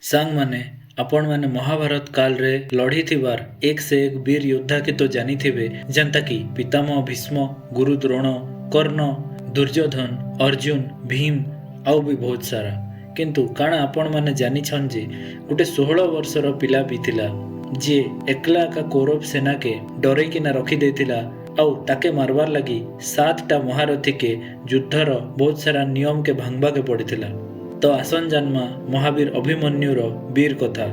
सांग माने आपण माने महाभारत काल रे लड़ी थिबार एक से एक वीर योद्धा के तो जानी थिबे जनता की पितामह भीष्म गुरु द्रोण कर्ण दुर्योधन अर्जुन भीम आउ भी बहुत सारा किंतु काना आपण माने जानी छन जे गोटे 16 वर्षर पिला भी थिला जे एकला का कौरव सेना के डरे किना रखी देथिला आउ ताके मारवार लगी 7टा महारथी के युद्धर बहुत सारा नियम के भांगबा के पड़िथिला। तो आसन जन्मा महावीर अभिमन्युर वीर कथा।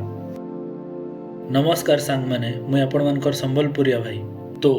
नमस्कार सांग माने मुई आपण मानकर संबलपुरिया भाई। तो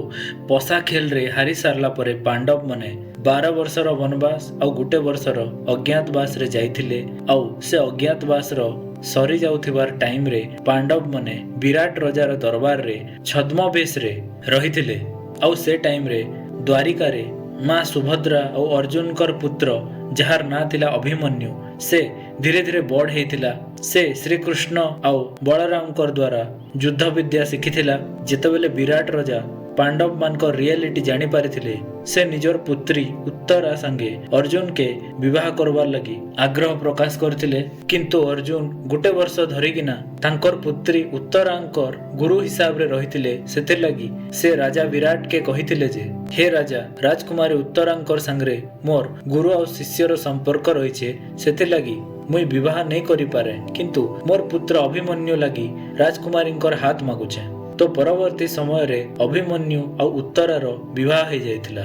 पसा खेल रे हारी सारला परे पांडव माने 12 वर्षर वनवास आउ गुटे वर्षर अज्ञातवास रे जाइथिले आउ से अज्ञातवास रो सरी जाउथिबार टाइम रे पांडव माने विराट राजार दरबार रे छद्मवेश रे रहिथिले आउ से टाइम रे द्वारिका रे माँ सुभद्रा और अर्जुन कर पुत्र जहार ना थिला अभिमन्यु से धीरे धीरे बड़ हेतिला से श्री कृष्ण आउ बलराम कर द्वारा युद्ध विद्या शिखिथिला। जेतेबेले विराट राजा पांडव मान को रियलिटी जानी पारिथिले से निजर पुत्री उत्तरा संगे अर्जुन के विवाह करवार लगी आग्रह प्रकाश करथिले किंतु अर्जुन गुटे वर्ष धरिकिना तांकर पुत्री उत्तरांकर गुरु हिसाब रे रहिथिले सेतिर लगी से राजा विराट के कहिथिले जे हे राजा राजकुमारी उत्तरांकर संगरे मोर गुरु और शिष्यर संपर्क रहिछे सेतिर लगी मुई विवाह नहीं करि पारे किंतु मोर पुत्र अभिमन्यु लगी राजकुमारींकर हाथ मागुछे। तो परवर्ती समय रे अभिमन्यु और उत्तरार विवाह हो जाइथिला।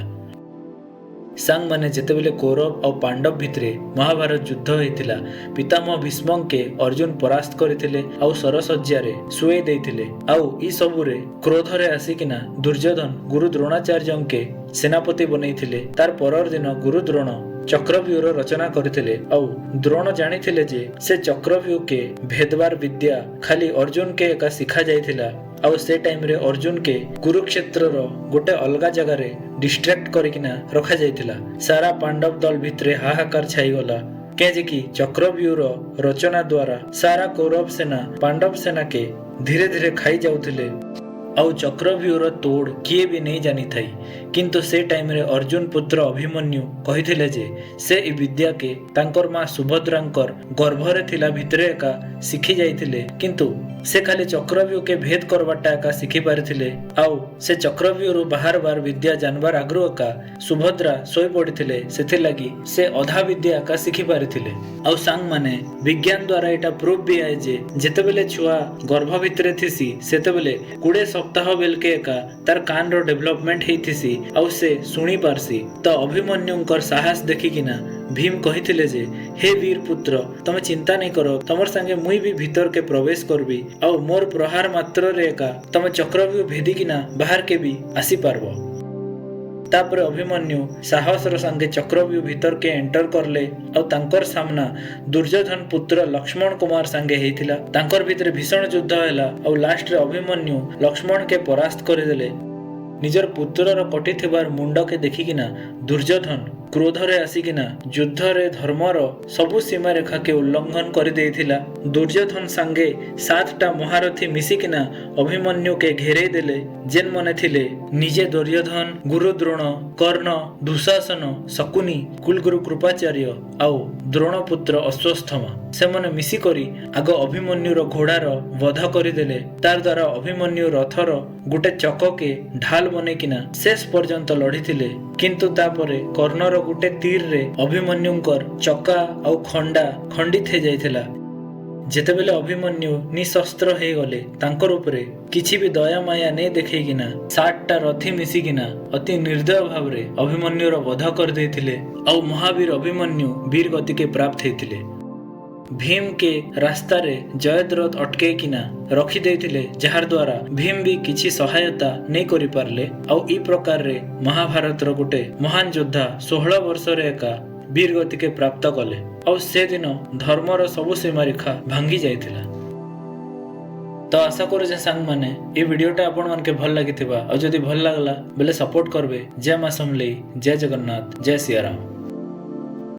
सांग माने जेतेबेले कौरव और पांडव भितरे महाभारत युद्ध होइथिला पितामह भीष्म के अर्जुन परास्त करथिले आउ सरसज्जा रे सुए देइथिले आउ ई सबु रे क्रोध रे आसीकिना दुर्योधन गुरु द्रोणाचार्य के सेनापति बनैथिले। तार परर दिन गुरु द्रोण चक्रव्यूह रचना करथिले आउ द्रोण जानिथिले जे से चक्रव्यूह के भेदवार विद्या खाली अर्जुन के एका सिखा जाइथिला आउ से टाइम रे अर्जुन के कुरुक्षेत्र रो गोटे अलगा जगह रे डिस्ट्रैक्ट करिकिना रखा जाइथिला। सारा पांडव दल भितरे हाहाकार छाई गला केजे कि चक्रव्यूह रो रचना द्वारा सारा कौरव सेना पांडव सेना के धीरे धीरे खाई जाउथिले आउ चक्रव्यूह तोड़ किए भी नहीं जानी थई किंतु से टाइम रे अर्जुन पुत्र अभिमन्यु कहिथिले जे से ई विद्या के तांकर मां सुभद्रांकर गर्भरे थिला भितरे एका सिखि जाइथिले किंतु से खाली चक्रव्यूह के भेद करवाटा एका सिखि पारिथिले आउ से चक्रव्यूह बाहर बार विद्या जानबार आग्रह का सुभद्रा सोई पड़िथिले सेथि लगी से अधा विद्या एका सिखि पारिथिले। आउ सांग माने विज्ञान द्वारा एटा प्रूफ भी आए जे जेतेबेले छुआ गर्भ भितरे थिसी सेतेबेले 20 सप्ताह बेलके एका तार कान रो डेवलपमेंट हेथिसी आउ से सुनी पारसी। तो अभिमन्युंकर साहस देखिकिना भीम कहिथिले जे हे वीर पुत्र तमे चिंता नहीं करो तमर संगे मुई भी भीतर के प्रवेश करबी आउ मोर प्रहार मात्र रे एका तमे चक्रव्यूह भेदिकिना बाहर के भी आसी पारबो। तापर अभिमन्यु साहस रो संगे चक्रव्यूह भीतर के एंटर करले और तांकर सामना दुर्योधन पुत्र लक्ष्मण कुमार संगे हेतिला। तांकर भीतर भीषण युद्ध हैला और लास्ट रे अभिमन्यु लक्ष्मण के परास्त कर देले। निजर पुत्रर कटी थिबार मुंड के देखिकिना दुर्योधन क्रोध रे आसिकिना युद्ध रे धर्मर सबु सीमा रेखा के उल्लंघन कर देथिला। दुर्योधन संगे 7टा महारथी मिसिकिना अभिमन्यु के घेरे देले जेन मने थिले निजे दुर्योधन गुरु द्रोण कर्ण दुशासन शकुनी कुलगुरु कृपाचार्य आउ द्रोण पुत्र अश्वस्थमा से मने मिसी करी आग अभिमन्युर घोड़ार वध करिदेले। तार द्वारा अभिमन्यु रथर गुटे चक के ढाल बनेकिना शेष पर्यंत लड़ीथिले किंतु तापरे कर्णर गुटे तीर रे अभिमन्युंकर चका आउ खंडा खंडित हो जाइथिला। जेतेबेले अभिमन्यु निशस्त्र हे गले तांकर उपरे किछि भी दया माया नै देखैकिना 7टा रथी मिसिकिना अति निर्दय भाव रे अभिमन्युर वध कर देथिले आउ महावीर अभिमन्यु वीर गति के प्राप्त हेतिले। भीम के रास्ता रे जयद्रथ अटके किना रखी देथिले जहार द्वारा भीम भी किछि सहायता नहीं करि पारले आउ ई प्रकार रे महाभारत रो गुटे महान योद्धा 16 वर्ष रे एका वीर गति के प्राप्त कले और से दिन धर्मर सबु सीमा रेखा भांगी जाइथिला। तो आशा करू जे सांग माने ए वीडियोटा आपण मन के भल लागिथिबा और जदि भल लागला बेले सपोर्ट करबे। जय मां समलेई, जय जगन्नाथ, जय सियाराम।